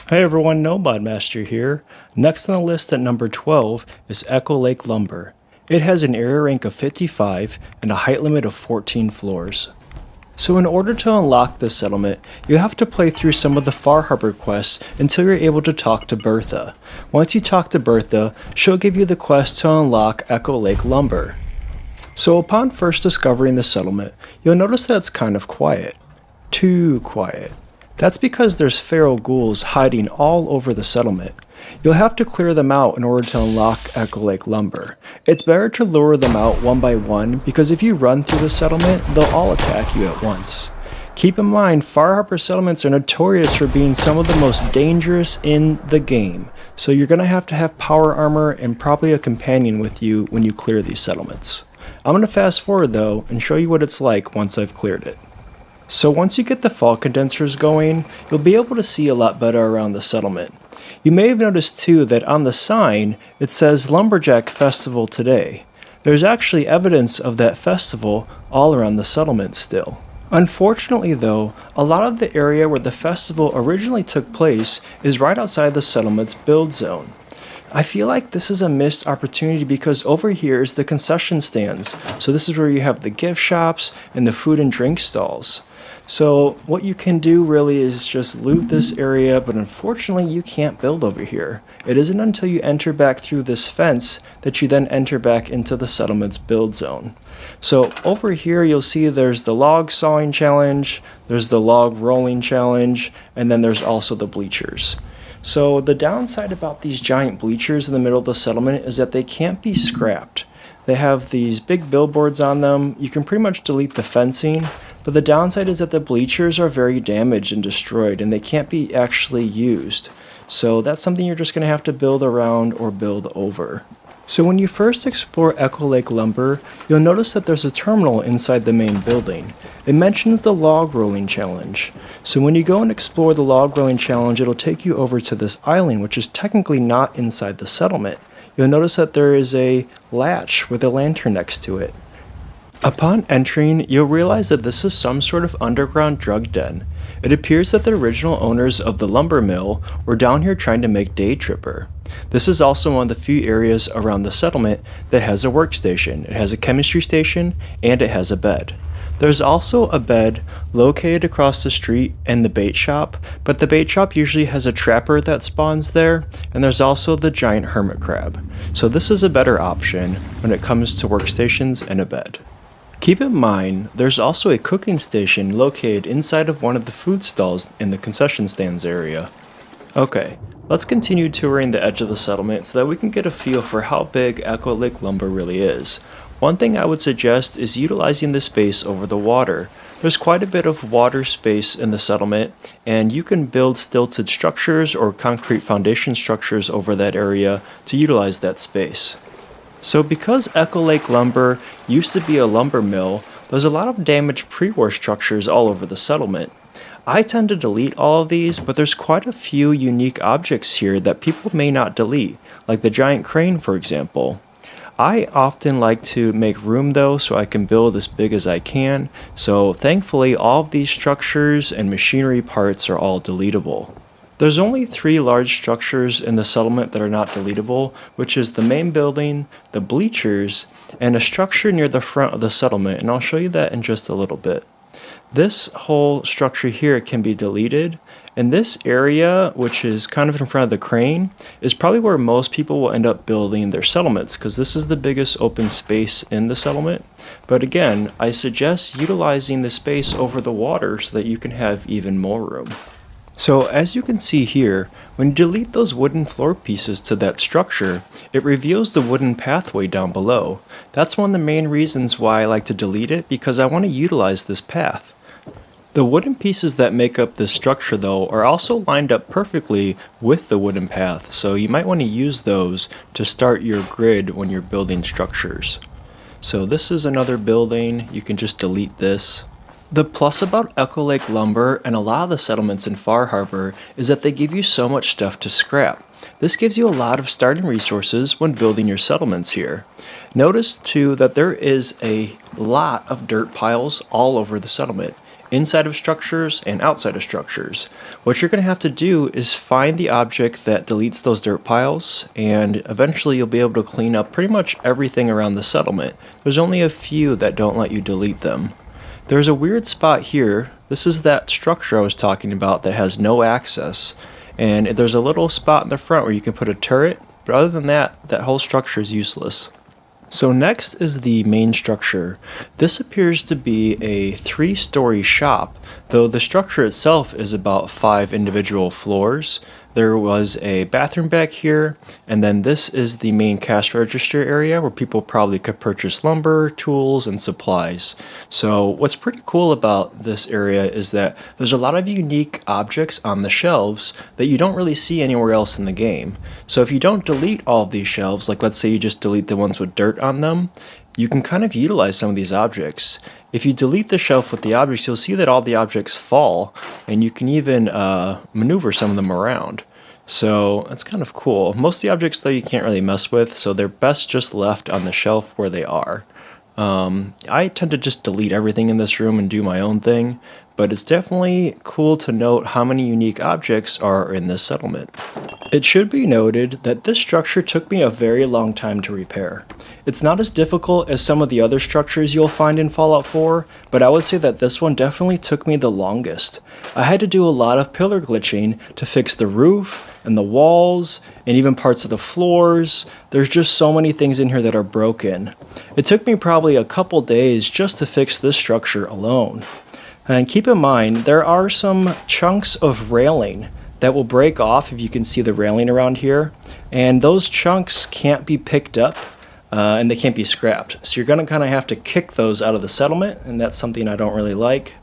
Hey everyone, NoModMaster here. Next on the list at number 12 is Echo Lake Lumber. It has an area rank of 55 and a height limit of 14 floors. So in order to unlock this settlement, you have to play through some of the Far Harbor quests until you're able to talk to Bertha. Once you talk to Bertha, she'll give you the quest to unlock Echo Lake Lumber. So upon first discovering the settlement, you'll notice that it's kind of quiet. Too quiet. That's because there's feral ghouls hiding all over the settlement. You'll have to clear them out in order to unlock Echo Lake Lumber. It's better to lure them out one by one because if you run through the settlement, they'll all attack you at once. Keep in mind, Far Harbor settlements are notorious for being some of the most dangerous in the game, so you're going to have power armor and probably a companion with you when you clear these settlements. I'm going to fast forward though and show you what it's like once I've cleared it. So once you get the fall condensers going, you'll be able to see a lot better around the settlement. You may have noticed too that on the sign it says Lumberjack Festival today. There's actually evidence of that festival all around the settlement still. Unfortunately though, a lot of the area where the festival originally took place is right outside the settlement's build zone. I feel like this is a missed opportunity because over here is the concession stands. So this is where you have the gift shops and the food and drink stalls. So what you can do really is just loot this area, but unfortunately you can't build over here. It isn't until you enter back through this fence that you then enter back into the settlement's build zone. So over here you'll see there's the log sawing challenge, there's the log rolling challenge, and then there's also the bleachers. So the downside about these giant bleachers in the middle of the settlement is that they can't be scrapped. They have these big billboards on them. You can pretty much delete the fencing, but the downside is that the bleachers are very damaged and destroyed and they can't be actually used. So that's something you're just going to have to build around or build over. So when you first explore Echo Lake Lumber, you'll notice that there's a terminal inside the main building. It mentions the log rolling challenge. So when you go and explore the log rolling challenge, it'll take you over to this island, which is technically not inside the settlement. You'll notice that there is a latch with a lantern next to it. Upon entering, you'll realize that this is some sort of underground drug den. It appears that the original owners of the lumber mill were down here trying to make Day Tripper. This is also one of the few areas around the settlement that has a workstation. It has a chemistry station and it has a bed. There's also a bed located across the street in the bait shop, but the bait shop usually has a trapper that spawns there, and there's also the giant hermit crab. So this is a better option when it comes to workstations and a bed. Keep in mind, there's also a cooking station located inside of one of the food stalls in the concession stands area. Okay, let's continue touring the edge of the settlement so that we can get a feel for how big Echo Lake Lumber really is. One thing I would suggest is utilizing the space over the water. There's quite a bit of water space in the settlement, and you can build stilted structures or concrete foundation structures over that area to utilize that space. So because Echo Lake Lumber used to be a lumber mill, there's a lot of damaged pre-war structures all over the settlement. I tend to delete all of these, but there's quite a few unique objects here that people may not delete, like the giant crane for example. I often like to make room though so I can build as big as I can, so thankfully all of these structures and machinery parts are all deletable. There's only 3 large structures in the settlement that are not deletable, which is the main building, the bleachers, and a structure near the front of the settlement, and I'll show you that in just a little bit. This whole structure here can be deleted, and this area, which is kind of in front of the crane, is probably where most people will end up building their settlements, because this is the biggest open space in the settlement. But again, I suggest utilizing the space over the water so that you can have even more room. So as you can see here, when you delete those wooden floor pieces to that structure, it reveals the wooden pathway down below. That's one of the main reasons why I like to delete it, because I want to utilize this path. The wooden pieces that make up this structure though are also lined up perfectly with the wooden path, so you might want to use those to start your grid when you're building structures. So this is another building, you can just delete this. The plus about Echo Lake Lumber and a lot of the settlements in Far Harbor is that they give you so much stuff to scrap. This gives you a lot of starting resources when building your settlements here. Notice too that there is a lot of dirt piles all over the settlement. inside of structures and outside of structures. What you're going to have to do is find the object that deletes those dirt piles, and eventually you'll be able to clean up pretty much everything around the settlement. There's only a few that don't let you delete them. There's a weird spot here. This is that structure I was talking about that has no access, and there's a little spot in the front where you can put a turret, but other than that, that whole structure is useless. So next is the main structure. This appears to be a 3-story shop, though the structure itself is about 5 individual floors. There was a bathroom back here, and then this is the main cash register area where people probably could purchase lumber, tools, and supplies. So what's pretty cool about this area is that there's a lot of unique objects on the shelves that you don't really see anywhere else in the game. So if you don't delete all of these shelves, like let's say you just delete the ones with dirt on them, you can kind of utilize some of these objects. If you delete the shelf with the objects, you'll see that all the objects fall, and you can even maneuver some of them around. So that's kind of cool. Most of the objects though you can't really mess with, so they're best just left on the shelf where they are. I tend to just delete everything in this room and do my own thing, but it's definitely cool to note how many unique objects are in this settlement. It should be noted that this structure took me a very long time to repair. It's not as difficult as some of the other structures you'll find in Fallout 4, but I would say that this one definitely took me the longest. I had to do a lot of pillar glitching to fix the roof and the walls and even parts of the floors. There's just so many things in here that are broken. It took me probably a couple days just to fix this structure alone. And keep in mind, there are some chunks of railing that will break off if you can see the railing around here, and those chunks can't be picked up and they can't be scrapped. So you're going to kind of have to kick those out of the settlement, and that's something I don't really like.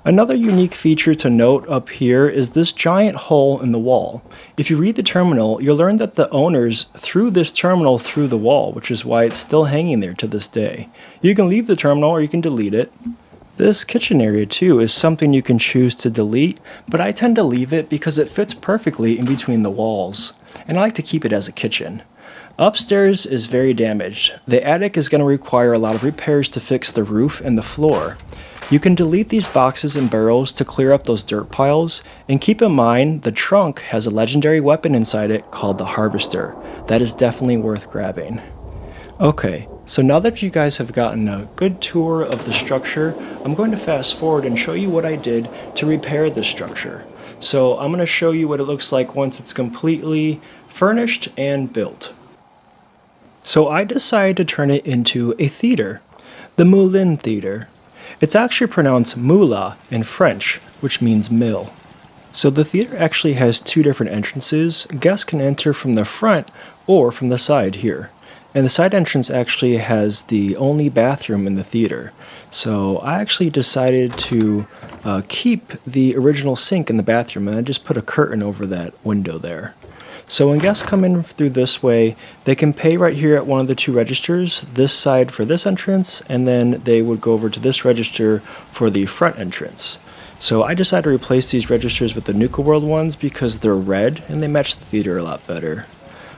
Another unique feature to note up here is this giant hole in the wall. If you read the terminal, you'll learn that the owners threw this terminal through the wall, which is why it's still hanging there to this day. You can leave the terminal or you can delete it. This kitchen area too is something you can choose to delete, but I tend to leave it because it fits perfectly in between the walls, and I like to keep it as a kitchen. Upstairs is very damaged. The attic is going to require a lot of repairs to fix the roof and the floor. You can delete these boxes and barrels to clear up those dirt piles, and keep in mind the trunk has a legendary weapon inside it called the Harvester. That is definitely worth grabbing. Okay, so now that you guys have gotten a good tour of the structure, I'm going to fast forward and show you what I did to repair this structure. So I'm going to show you what it looks like once it's completely furnished and built. So I decided to turn it into a theater, the Moulin Theater. It's actually pronounced moulin in French, which means mill. So the theater actually has 2 different entrances. Guests can enter from the front or from the side here. And the side entrance actually has the only bathroom in the theater. So I actually decided to keep the original sink in the bathroom, and I just put a curtain over that window there. So when guests come in through this way, they can pay right here at one of the 2 registers, this side for this entrance, and then they would go over to this register for the front entrance. So I decided to replace these registers with the Nuka World ones because they're red and they match the theater a lot better.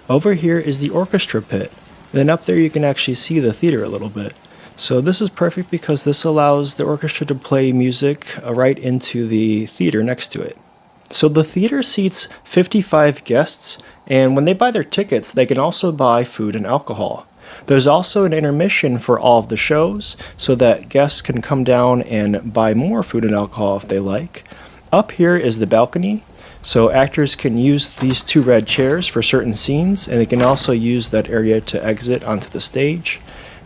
Over here is the orchestra pit. Then up there you can actually see the theater a little bit. So this is perfect because this allows the orchestra to play music right into the theater next to it. So the theater seats 55 guests, and when they buy their tickets, they can also buy food and alcohol. There's also an intermission for all of the shows, so that guests can come down and buy more food and alcohol if they like. Up here is the balcony, so actors can use these 2 red chairs for certain scenes, and they can also use that area to exit onto the stage.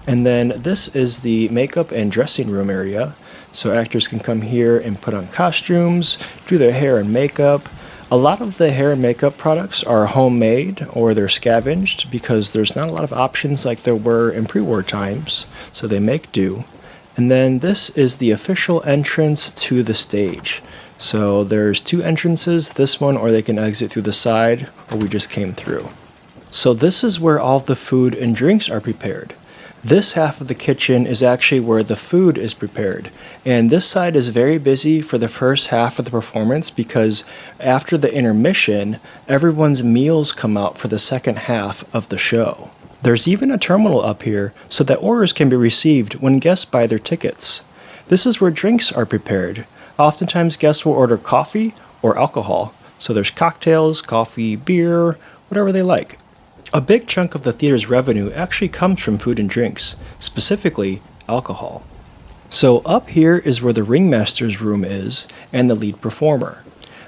And then this is the makeup and dressing room area. So actors can come here and put on costumes, do their hair and makeup. A lot of the hair and makeup products are homemade or they're scavenged because there's not a lot of options like there were in pre-war times, so they make do. And then this is the official entrance to the stage. So there's 2 entrances, this one or they can exit through the side where we just came through. So this is where all the food and drinks are prepared. This half of the kitchen is actually where the food is prepared, and this side is very busy for the first half of the performance because after the intermission, everyone's meals come out for the second half of the show. There's even a terminal up here so that orders can be received when guests buy their tickets. This is where drinks are prepared. Oftentimes guests will order coffee or alcohol. So there's cocktails, coffee, beer, whatever they like. A big chunk of the theater's revenue actually comes from food and drinks, specifically alcohol. So up here is where the ringmaster's room is and the lead performer.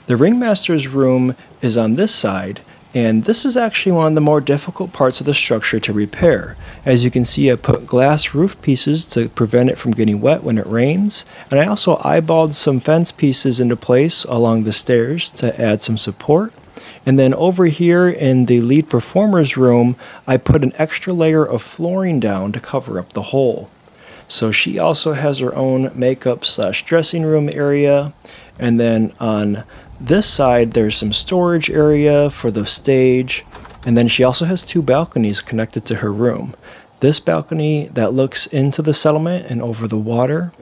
The ringmaster's room is on this side, and this is actually one of the more difficult parts of the structure to repair. As you can see, I put glass roof pieces to prevent it from getting wet when it rains, and I also eyeballed some fence pieces into place along the stairs to add some support. And then over here in the lead performer's room, I put an extra layer of flooring down to cover up the hole. So she also has her own makeup / dressing room area, and then on this side there's some storage area for the stage, and then she also has 2 balconies connected to her room. This balcony that looks into the settlement and over the water,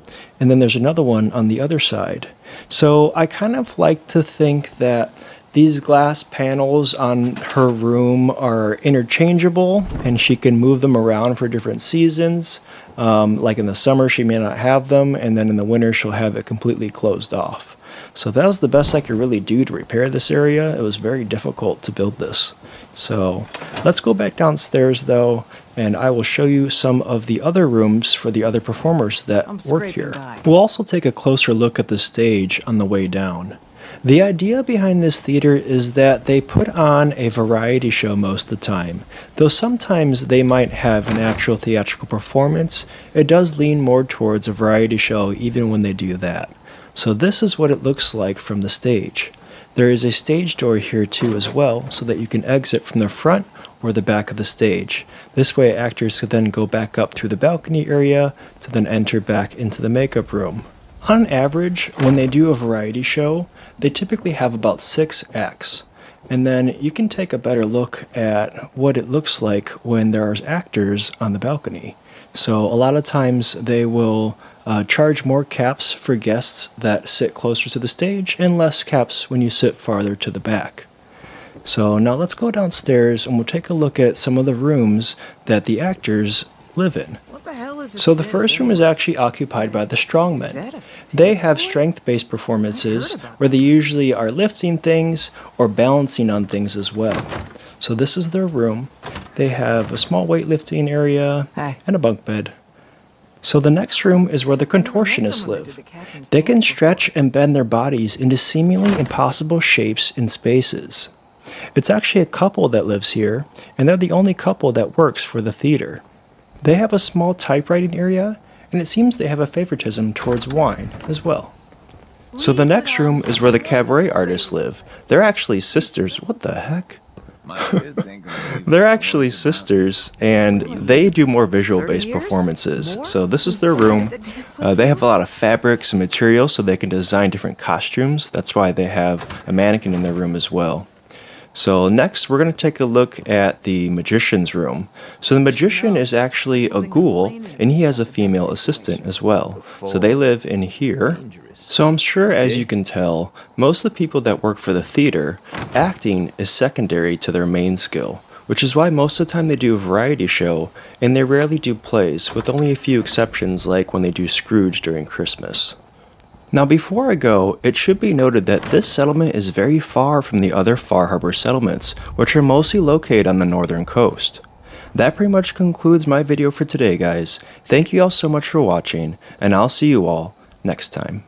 and then there's another one on the other side. So I kind of like to think that these glass panels on her room are interchangeable and she can move them around for different seasons. Like in the summer she may not have them, and then in the winter she'll have it completely closed off. So that was the best I could really do to repair this area. It was very difficult to build this. So let's go back downstairs though, and I will show you some of the other rooms for the other performers that work here. We'll also take a closer look at the stage on the way down. The idea behind this theater is that they put on a variety show most of the time. Though sometimes they might have an actual theatrical performance, it does lean more towards a variety show even when they do that. So this is what it looks like from the stage. There is a stage door here too as well, so that you can exit from the front or the back of the stage. This way actors could then go back up through the balcony area to then enter back into the makeup room. On average, when they do a variety show, they typically have about 6 acts. And then you can take a better look at what it looks like when there are actors on the balcony. So a lot of times they will charge more caps for guests that sit closer to the stage and less caps when you sit farther to the back. So now let's go downstairs and we'll take a look at some of the rooms that the actors live in. So the first room is actually occupied by the strongmen. They have strength-based performances where they usually are lifting things or balancing on things as well. So this is their room. They have a small weightlifting area and a bunk bed. So the next room is where the contortionists live. They can stretch and bend their bodies into seemingly impossible shapes and spaces. It's actually a couple that lives here, and they're the only couple that works for the theater. They have a small typewriting area, and it seems they have a favoritism towards wine as well. So the next room is where the cabaret artists live. They're actually sisters. What the heck? They're actually sisters, and they do more visual-based performances. So this is their room. They have a lot of fabrics and materials so they can design different costumes. That's why they have a mannequin in their room as well. So next, we're going to take a look at the magician's room. So the magician is actually a ghoul, and he has a female assistant as well. So they live in here. So I'm sure, as you can tell, most of the people that work for the theater, acting is secondary to their main skill, which is why most of the time they do a variety show, and they rarely do plays, with only a few exceptions like when they do Scrooge during Christmas. Now before I go, it should be noted that this settlement is very far from the other Far Harbor settlements, which are mostly located on the northern coast. That pretty much concludes my video for today, guys. Thank you all so much for watching, and I'll see you all next time.